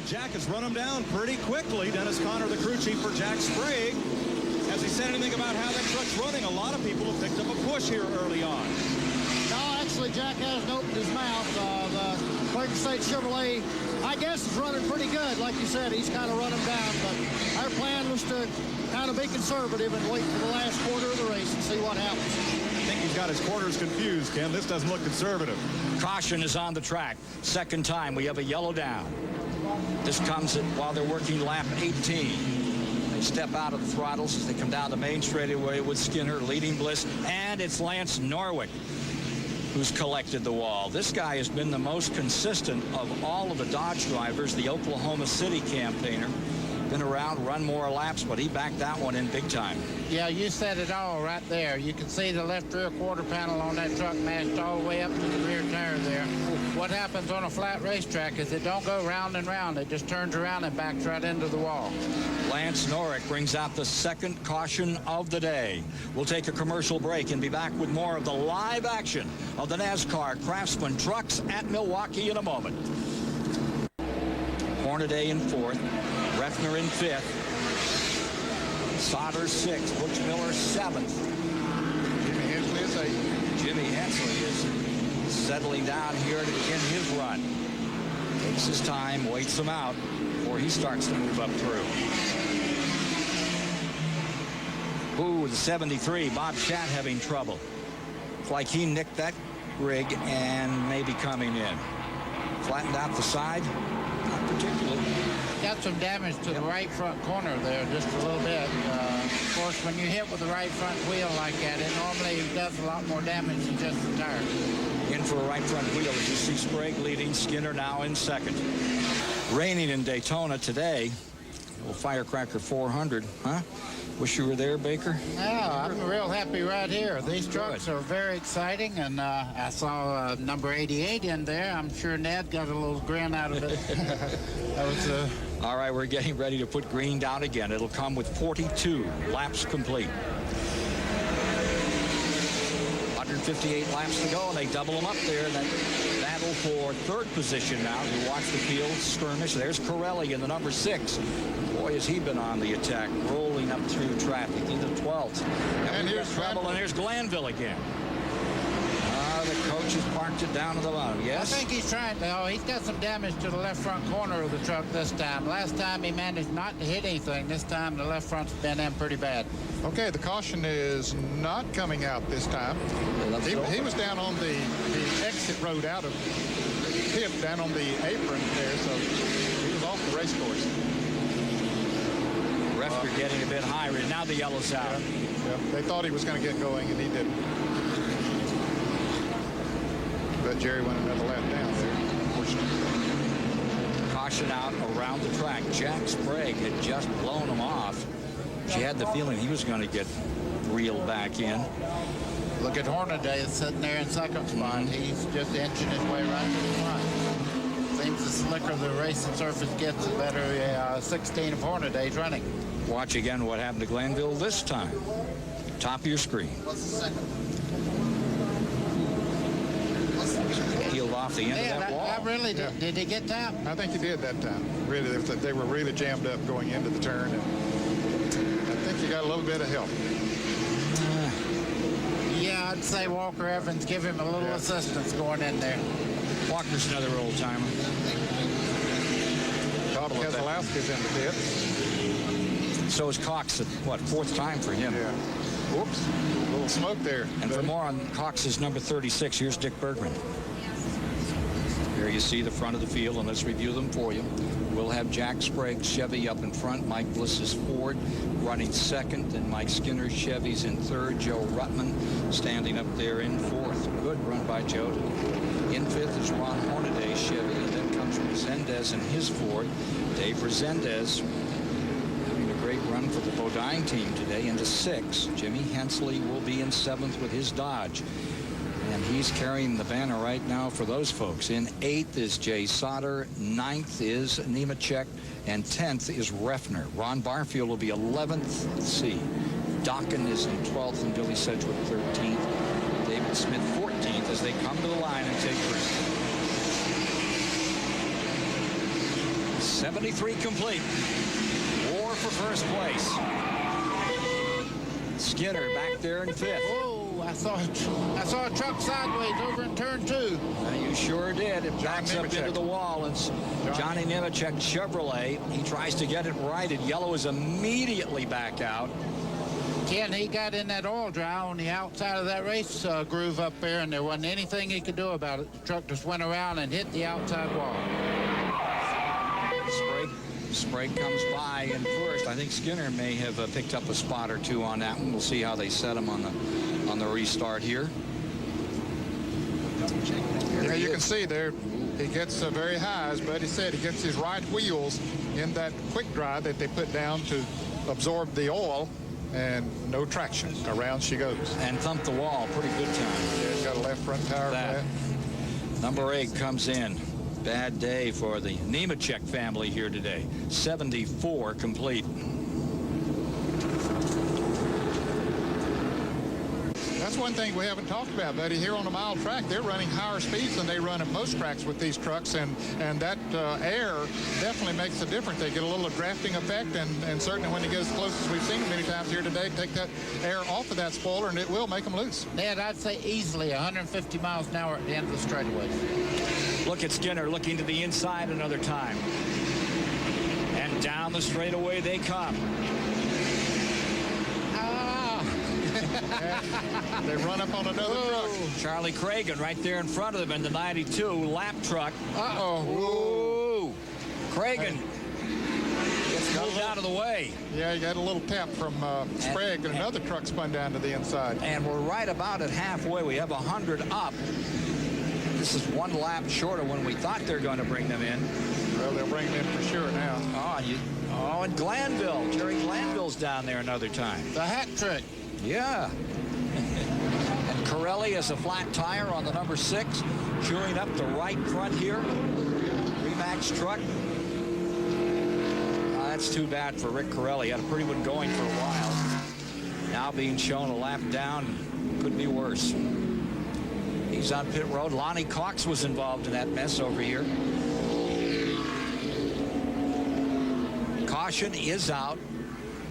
Jack has run him down pretty quickly. Dennis Conner, the crew chief for Jack Sprague. Has he said anything about how that truck's running? A lot of people have picked up a push here early on. No, actually, Jack hasn't opened his mouth. The Quaker State Chevrolet, I guess, is running pretty good. Like you said, he's kind of run him down. But our plan was to kind of be conservative and wait for the last quarter of the race and see what happens. I think he's got his quarters confused, Ken. This doesn't look conservative. Caution is on the track. Second time we have a yellow down. This comes while they're working lap 18. They step out of the throttles as they come down the main straightaway with Skinner leading Bliss, and it's Lance Norwick who's collected the wall. This guy has been the most consistent of all of the Dodge drivers, the Oklahoma City campaigner. Been around, run more laps, but he backed that one in big time. Yeah, you said it all right there. You can see the left rear quarter panel on that truck mashed all the way up to the rear tire there. What happens on a flat racetrack is it don't go round and round. It just turns around and backs right into the wall. Lance Norwick brings out the second caution of the day. We'll take a commercial break and be back with more of the live action of the NASCAR Craftsman Trucks at Milwaukee in a moment. Hornaday in fourth. Refner in fifth. Sauter sixth. Butch Miller seventh. Jimmy Hensley is eighth. Jimmy Hensley is settling down here to begin his run. Takes his time, waits him out before he starts to move up through. Ooh, the 73, Bob Schatt having trouble. It's like he nicked that rig and may be coming in. Flattened out the side, not particularly. Got some damage to the right front corner there, just a little bit. Of course, when you hit with the right front wheel like that, it normally does a lot more damage than just the tire. In for a right front wheel as you see Sprague leading, Skinner now in second. Raining in Daytona today. Little Firecracker 400, huh? Wish you were there, Baker. Yeah, I'm real happy right here. These trucks are very exciting, and I saw number 88 in there. I'm sure Ned got a little grin out of it. That was All right, we're getting ready to put green down again. It'll come with 42 laps complete. 158 laps to go, and they double them up there. That battle for third position now. You watch the field skirmish. There's Corelli in the number 6. Boy, has he been on the attack, rolling up through traffic into 12th. And here's trouble, and here's Glanville again. The coach has parked it down to the bottom. Yes? I think he's trying to. Oh, he's got some damage to the left front corner of the truck this time. Last time he managed not to hit anything. This time the left front's been in pretty bad. Okay, the caution is not coming out this time. He was down on the exit road out of pit, down on the apron there, so he was off the race course. Refner getting a bit higher, and now the yellow's out. Yeah, they thought he was going to get going, and he didn't. But Jerry went another lap down there, unfortunately. Caution out around the track. Jack Sprague had just blown him off. She had the feeling he was going to get reeled back in. Look at Hornaday sitting there in second spot. He's just inching his way right to the front. Seems the slicker the racing surface gets, the better 16 of Hornaday's running. Watch again what happened to Glanville this time. Top of your screen. What's the second? Peeled off the end of that wall. That really did. Did he get that? I think he did that time. Really, they were really jammed up going into the turn, and I think he got a little bit of help. Yeah, I'd say Walker Evans give him a little assistance going in there. Walker's another old timer. Todd Keselowski's in the pit. So is Cox at what, 4th time for him? Yeah. Whoops, a little smoke there. And for more on Cox's number 36, here's Dick Bergman. Here you see the front of the field, and let's review them for you. We'll have Jack Sprague's Chevy up in front, Mike Bliss's Ford running second, and Mike Skinner's Chevy's in third. Joe Ruttman standing up there in 4th. Good run by Joe. In 5th is Ron Hornaday's Chevy, and then comes Resendez and his Ford. Dave Resendez having a great run for the Bodine team today into 6th. Jimmy Hensley will be in 7th with his Dodge. And he's carrying the banner right now for those folks. In 8th is Jay Sauter. 9th is Nemechek. And 10th is Refner. Ron Barfield will be 11th. Let's see. Dokken is in 12th and Billy Sedgwick 13th. David Smith 14th as they come to the line and take first. 73 complete. War for first place. Skinner back there in 5th. Oh, I saw a truck sideways over in turn 2. You sure did. It backs up into the wall. It's Johnny Nemechek Chevrolet. He tries to get it righted. Yellow is immediately back out. Ken, he got in that oil dry on the outside of that race groove up there, and there wasn't anything he could do about it. The truck just went around and hit the outside wall. Sprague comes by in first. I think Skinner may have picked up a spot or two on that one. We'll see how they set him on the restart here. Yeah, you can see there he gets very high, as Buddy said. He gets his right wheels in that quick dry that they put down to absorb the oil, and no traction. Around she goes. And thumped the wall. Pretty good time. Yeah, he's got a left front tire. That. Number 8 comes in. Bad day for the Nemechek family here today. 74 complete. That's one thing we haven't talked about, Buddy. Here on the mile track, they're running higher speeds than they run at most tracks with these trucks, and that air definitely makes a difference. They get a little drafting effect, and certainly when they get as close as we've seen many times here today, take that air off of that spoiler, and it will make them loose. Ned, I'd say easily 150 miles an hour at the end of the straightaways. Look at Skinner looking to the inside another time. And down the straightaway they come. They run up on another truck. Charlie Cragen right there in front of them in the 92 lap truck. Uh-oh. Cragen gets moved out of the way. Yeah, you got a little tap from Sprague, and another truck spun down to the inside. And we're right about at halfway. We have 100 up. This is one lap shorter when we thought they're going to bring them in. Well, they'll bring them in for sure now. And Glanville. Jerry Glanville's down there another time. The hat trick. Yeah. And Corelli has a flat tire on the number 6, chewing up the right front here. Remax truck. That's too bad for Rick Corelli. Had a pretty one going for a while. Now being shown a lap down. Could be worse. He's on pit road. Lonnie Cox was involved in that mess over here. Caution is out.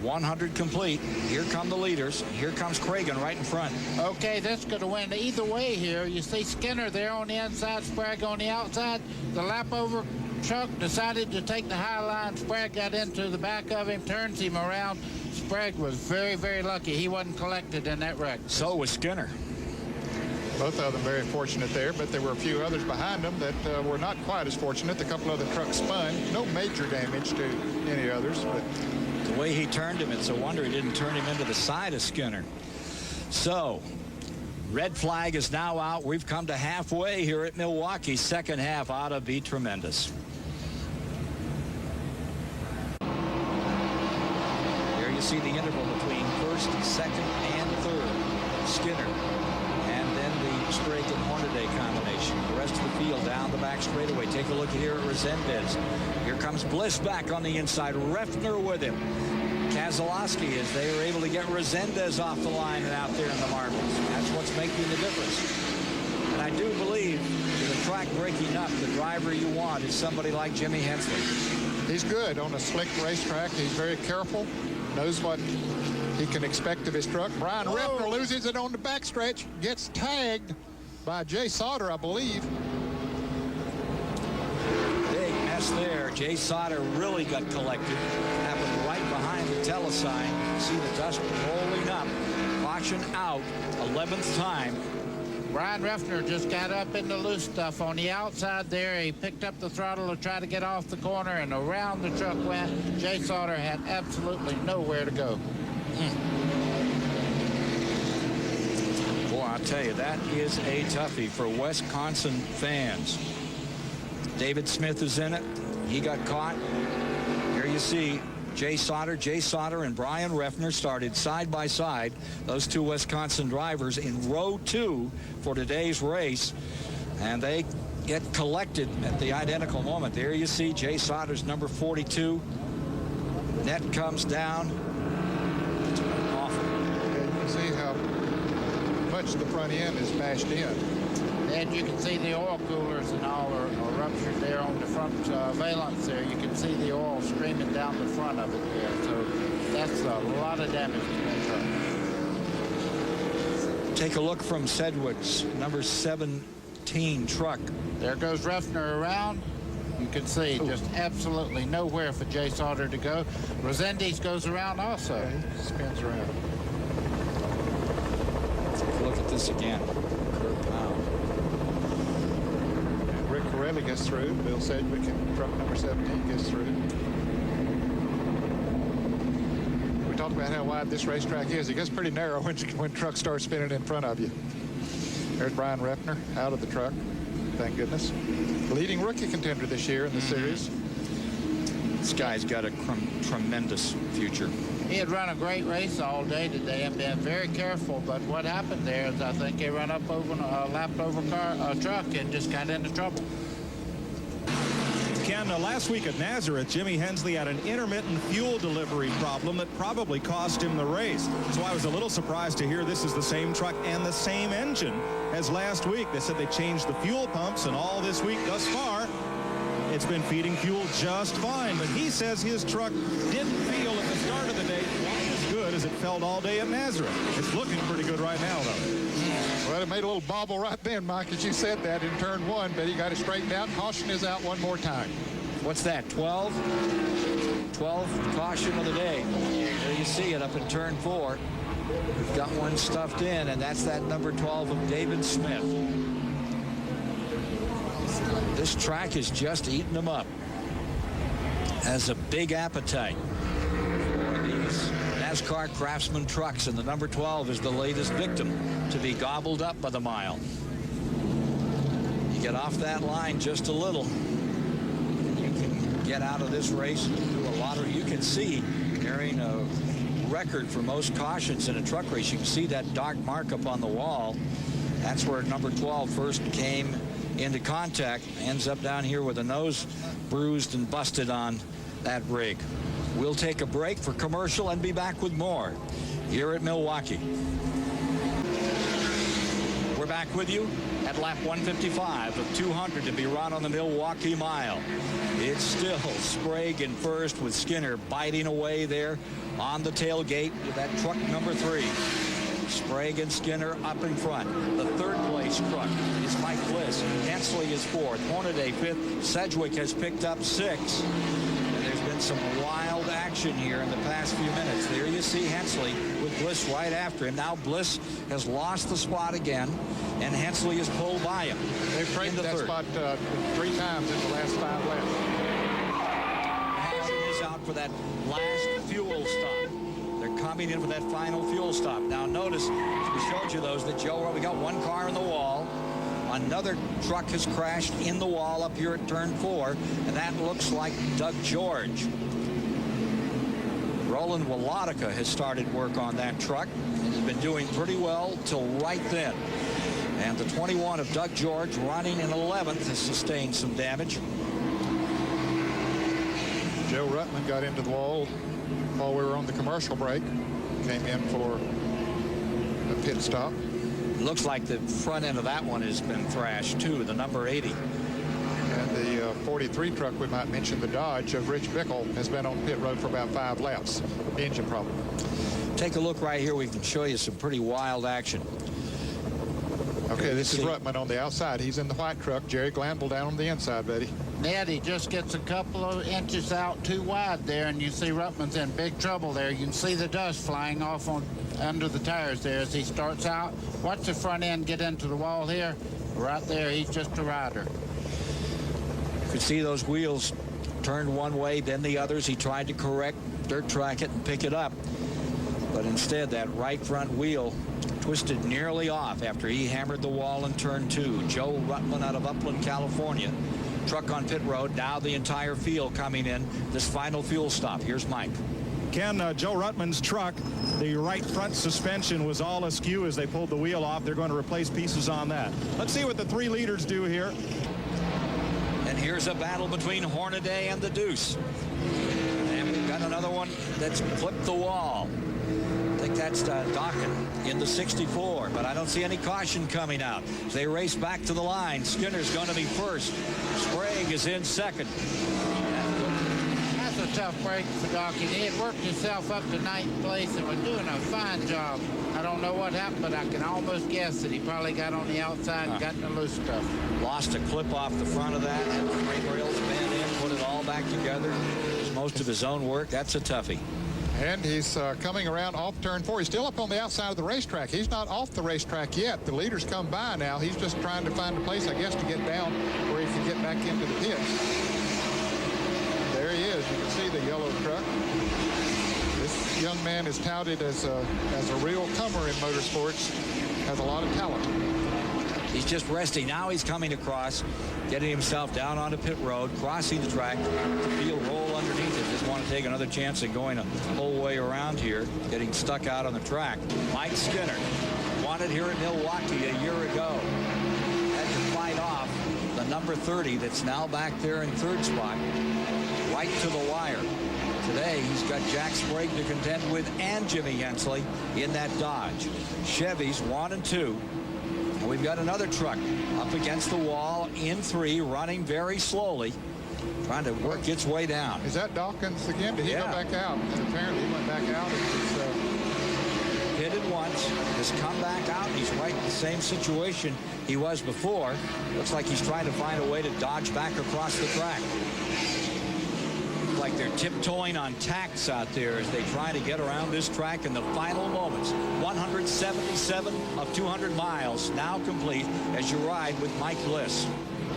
100 complete. Here come the leaders. Here comes Cragen right in front. Okay, this could have went either way here. You see Skinner there on the inside, Sprague on the outside. The lap over truck decided to take the high line. Sprague got into the back of him, turns him around. Sprague was very, very lucky. He wasn't collected in that wreck. So was Skinner. Both of them very fortunate there, but there were a few others behind them that were not quite as fortunate. A couple other trucks spun. No major damage to any others, but the way he turned him, it's a wonder he didn't turn him into the side of Skinner. So, red flag is now out. We've come to halfway here at Milwaukee. Second half ought to be tremendous. Here you see the interval between first, second, and third. Skinner. And then the Sprague and Hornaday combination. The rest of the field down the back straightaway. Take a look here at Resendez. Here comes Bliss back on the inside. Refner with him. Keselowski, as they were able to get Resendez off the line and out there in the marbles. That's what's making the difference. And I do believe with the track breaking up, the driver you want is somebody like Jimmy Hensley. He's good on a slick racetrack. He's very careful, knows what he can expect of his truck. Brian Refner loses it on the backstretch, gets tagged by Jay Sauter, I believe. Big mess there. Jay Sauter really got collected. Happened right behind the telesign. You see the dust rolling up. Caution out. 11th time. Brian Refner just got up in the loose stuff on the outside there. He picked up the throttle to try to get off the corner, and around the truck went. Jay Sauter had absolutely nowhere to go. Boy, I'll tell you, that is a toughie for Wisconsin fans. David Smith is in it. He got caught. Here you see Jay Sauter and Brian Refner started side by side. Those two Wisconsin drivers in row 2 for today's race. And they get collected at the identical moment. There you see Jay Sauter's number 42. Net comes down. You can see how much the front end is bashed in. And you can see the oil coolers and all are ruptured there on the front valence there. You can see the oil streaming down the front of it there. So that's a lot of damage to that truck. Take a look from Sedgwick's number 17 truck. There goes Ruffner around. You can see just absolutely nowhere for Jay Sauter to go. Resendiz goes around also. Yeah, he spins around. Take a look at this again. Kurt Powell. And Rick Corelli gets through. Bill Sedgwick in truck number 17 gets through. We talked about how wide this racetrack is. It gets pretty narrow when trucks start spinning in front of you. There's Brian Ruffner out of the truck. Thank goodness. Leading rookie contender this year in the series. This guy's got a tremendous future. He had run a great race all day today and been very careful, but what happened there is I think he ran up over lapped over a truck and just got into trouble. Ken, last week at Nazareth, Jimmy Hensley had an intermittent fuel delivery problem that probably cost him the race. So I was a little surprised to hear this is the same truck and the same engine as last week. They said they changed the fuel pumps, and all this week thus far, it's been feeding fuel just fine. But he says his truck didn't feel at the start of the day quite as good as it felt all day at Nazareth. It's looking pretty good right now, though. Well, it made a little bobble right then, Mike, as you said that in turn one, but he got it straightened out. Caution is out one more time. What's that, 12? 12 caution of the day. There you see it up in turn 4. We've got one stuffed in, and that's that number 12 of David Smith. This track is just eating them up. Has a big appetite for these NASCAR Craftsman trucks, and the number 12 is the latest victim to be gobbled up by the mile. You get off that line just a little, and you can get out of this race and do a lot of, you can see carrying a record for most cautions in a truck race. You can see that dark mark up on the wall. That's where number 12 first came into contact. Ends up down here with a nose bruised and busted on that rig. We'll take a break for commercial and be back with more here at Milwaukee. We're back with you at lap 155 of 200 to be run on the Milwaukee Mile. It's still Sprague in first with Skinner biting away there on the tailgate with that truck number 3. Sprague and Skinner up in front. The third place truck is Mike Bliss. Hensley is 4th. Hornaday 5th. Sedgwick has picked up 6th. And there's been some wild action here in the past few minutes. There you see Hensley with Bliss right after him. Now Bliss has lost the spot again, and Hensley is pulled by him. They've traded that spot 3 times in the last 5 laps. Hansen is out for that last fuel stop. They're coming in for that final fuel stop. Now notice, we showed you those, that Joe, we got one car in the wall. Another truck has crashed in the wall up here at turn 4, and that looks like Doug George. Roland Wolotica has started work on that truck and has been doing pretty well till right then. And the 21 of Doug George, running in 11th, has sustained some damage. Joe Ruttman got into the wall while we were on the commercial break. Came in for a pit stop. Looks like the front end of that one has been thrashed too, the number 80. And the 43 truck, we might mention, the Dodge of Rich Bickle, has been on pit road for about 5 laps. Engine problem. Take a look right here. We can show you some pretty wild action. Okay, this is Ruttman on the outside. He's in the white truck. Jerry Glanville down on the inside, buddy. Ned, he just gets a couple of inches out too wide there, and you see Ruttman's in big trouble there. You can see the dust flying off on under the tires there as he starts out. Watch the front end get into the wall here. Right there, he's just a rider. You can see those wheels turned one way, then the others. He tried to correct, dirt track it, and pick it up. But instead, that right front wheel twisted nearly off after he hammered the wall in turn 2. Joe Ruttman out of Upland, California. Truck on pit road. Now the entire field coming in this final fuel stop. Here's Mike. Ken, Joe Ruttman's truck, the right front suspension was all askew as they pulled the wheel off. They're going to replace pieces on that. Let's see what the 3 leaders do here. And here's a battle between Hornaday and the Deuce. And we've got another one that's flipped the wall. Take like that's Dawkins in the 64, but I don't see any caution coming out. They race back to the line. Skinner's going to be first. Sprague is in second. That's a tough break for Dawkins. He had worked himself up to ninth place and was doing a fine job. I don't know what happened, but I can almost guess that he probably got on the outside and got in the loose stuff. Lost a clip off the front of that, and the frame rails bent in, put it all back together. It's most of his own work. That's a toughie. And he's coming around off turn 4. He's still up on the outside of the racetrack. He's not off the racetrack yet. The leaders come by now. He's just trying to find a place, I guess, to get down where he can get back into the pits. There he is. You can see the yellow truck. This young man is touted as a real comer in motorsports. Has a lot of talent. He's just resting. Now he's coming across, getting himself down onto pit road, crossing the track. The field roll underneath it. Just want to take another chance at going a whole way around here, getting stuck out on the track. Mike Skinner, wanted here at Milwaukee a year ago. Had to fight off the number 30 that's now back there in third spot, right to the wire. Today, he's got Jack Sprague to contend with and Jimmy Hensley in that Dodge. Chevys 1 and 2. And we've got another truck up against the wall in 3, running very slowly, trying to work its way down. Is that Dawkins again? Did he go back out? And apparently he went back out. Pitted once, has come back out. He's right in the same situation he was before. Looks like he's trying to find a way to dodge back across the track. Like they're tiptoeing on tacks out there as they try to get around this track in the final moments. 177 of 200 miles now complete as you ride with Mike Bliss.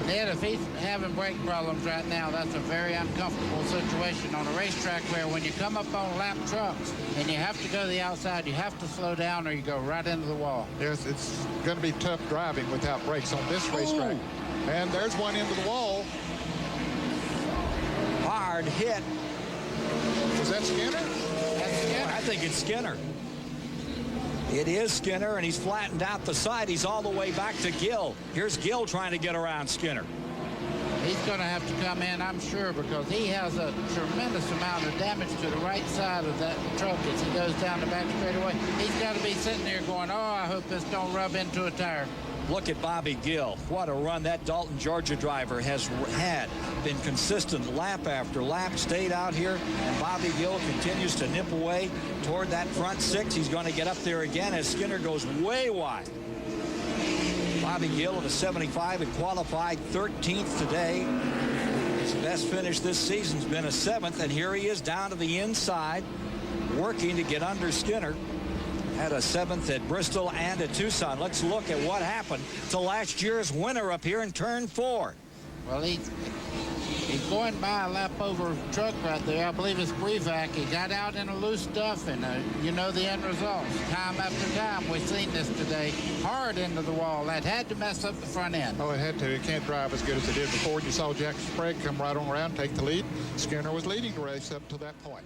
Ed, if he's having brake problems right now, that's a very uncomfortable situation on a racetrack where when you come up on lap trucks and you have to go to the outside, you have to slow down or you go right into the wall. Yes, it's going to be tough driving without brakes on this racetrack. And there's one into the wall. Hard hit. Was that Skinner? That's Skinner. I think it's Skinner. It is Skinner, and he's flattened out the side. He's all the way back to Gill. Here's Gill trying to get around Skinner. He's going to have to come in, I'm sure, because he has a tremendous amount of damage to the right side of that truck as he goes down the back straightaway. He's got to be sitting there going, oh, I hope this don't rub into a tire. Look at Bobby Gill. What a run that Dalton, Georgia driver has had. Been consistent lap after lap, stayed out here, and Bobby Gill continues to nip away toward that front 6. He's going to get up there again as Skinner goes way wide. Bobby Gill at a 75 and qualified 13th today. His best finish this season's been a 7th, and here he is down to the inside, working to get under Skinner. Had a 7th at Bristol and at Tucson. Let's look at what happened to last year's winner up here in turn 4. Well, he's going by a lap over truck right there. I believe it's Brevac. He got out in a loose stuff, and you know the end result. Time after time, we've seen this today. Hard into the wall. That had to mess up the front end. Oh, it had to. It can't drive as good as it did before. You saw Jack Sprague come right on around, take the lead. Skinner was leading the race up to that point.